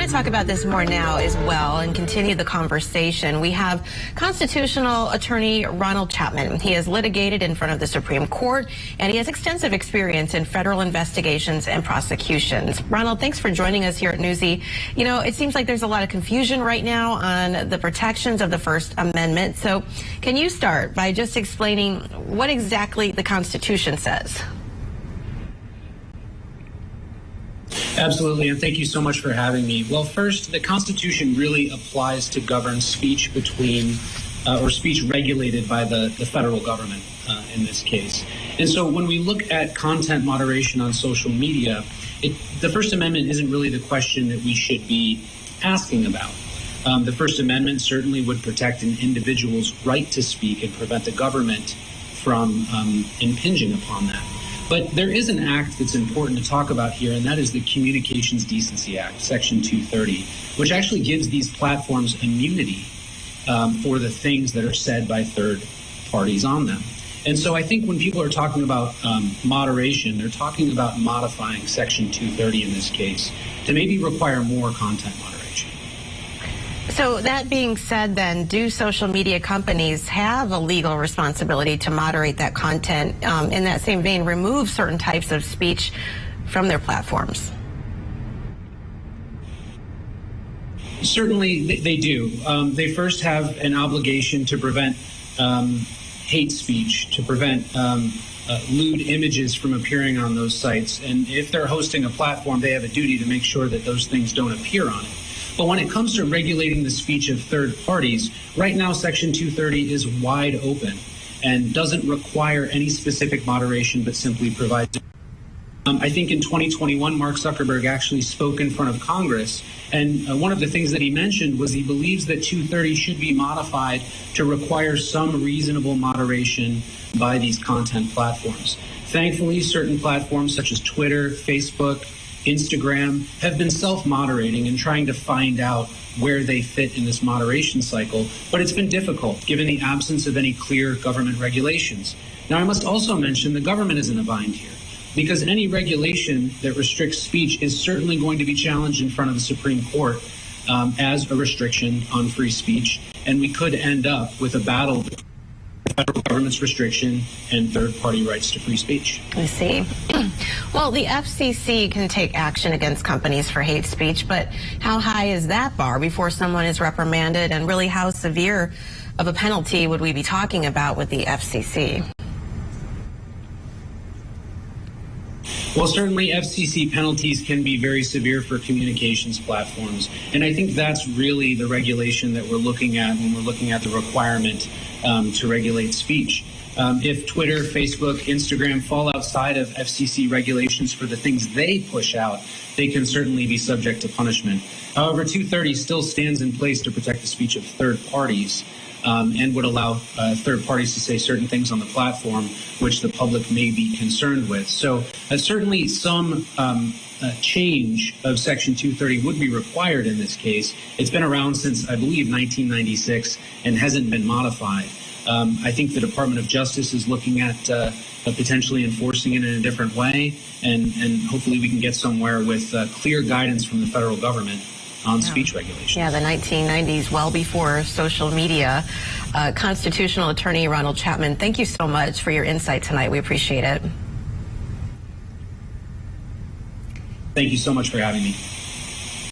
to talk about this more now as well and continue the conversation. We have constitutional attorney Ronald Chapman. He has litigated in front of the Supreme Court, and he has extensive experience in federal investigations and prosecutions. Ronald, thanks for joining us here at Newsy. You know, it seems like there's a lot of confusion right now on the protections of the First Amendment. So can you start by just explaining what exactly the Constitution says? Absolutely, and thank you so much for having me. Well, first, the Constitution really applies to govern speech between or speech regulated by the federal government in this case. And so when we look at content moderation on social media, the First Amendment isn't really the question that we should be asking about. The First Amendment certainly would protect an individual's right to speak and prevent the government from impinging upon that. But there is an act that's important to talk about here, and that is the Communications Decency Act, Section 230, which actually gives these platforms immunity for the things that are said by third parties on them. And so I think when people are talking about moderation, they're talking about modifying Section 230 in this case to maybe require more content moderation. So that being said, then, do social media companies have a legal responsibility to moderate that content? In that same vein, remove certain types of speech from their platforms? Certainly, they do. They first have an obligation to prevent hate speech, to prevent lewd images from appearing on those sites. And if they're hosting a platform, they have a duty to make sure that those things don't appear on it. But when it comes to regulating the speech of third parties, right now Section 230 is wide open and doesn't require any specific moderation, but simply provides. I think in 2021, Mark Zuckerberg actually spoke in front of Congress, and one of the things that he mentioned was he believes that 230 should be modified to require some reasonable moderation by these content platforms. Thankfully, certain platforms such as Twitter, Facebook, Instagram have been self-moderating and trying to find out where they fit in this moderation cycle, but it's been difficult given the absence of any clear government regulations. Now, I must also mention the government is in a bind here, because any regulation that restricts speech is certainly going to be challenged in front of the Supreme Court as a restriction on free speech, and we could end up with a battle between the federal government's restriction and third-party rights to free speech. I see. Well, the FCC can take action against companies for hate speech, but how high is that bar before someone is reprimanded, and really how severe of a penalty would we be talking about with the FCC? Well, certainly FCC penalties can be very severe for communications platforms. And I think that's really the regulation that we're looking at when we're looking at the requirement to regulate speech. If Twitter, Facebook, Instagram fall outside of FCC regulations for the things they push out, they can certainly be subject to punishment. However, 230 still stands in place to protect the speech of third parties. And would allow third parties to say certain things on the platform which the public may be concerned with. So certainly some change of Section 230 would be required in this case. It's been around since, I believe, 1996 and hasn't been modified. I think the Department of Justice is looking at potentially enforcing it in a different way, and hopefully we can get somewhere with clear guidance from the federal government on speech regulations. Yeah, the 1990s, well before social media. Constitutional attorney Ronald Chapman, thank you so much for your insight tonight. We appreciate it. Thank you so much for having me.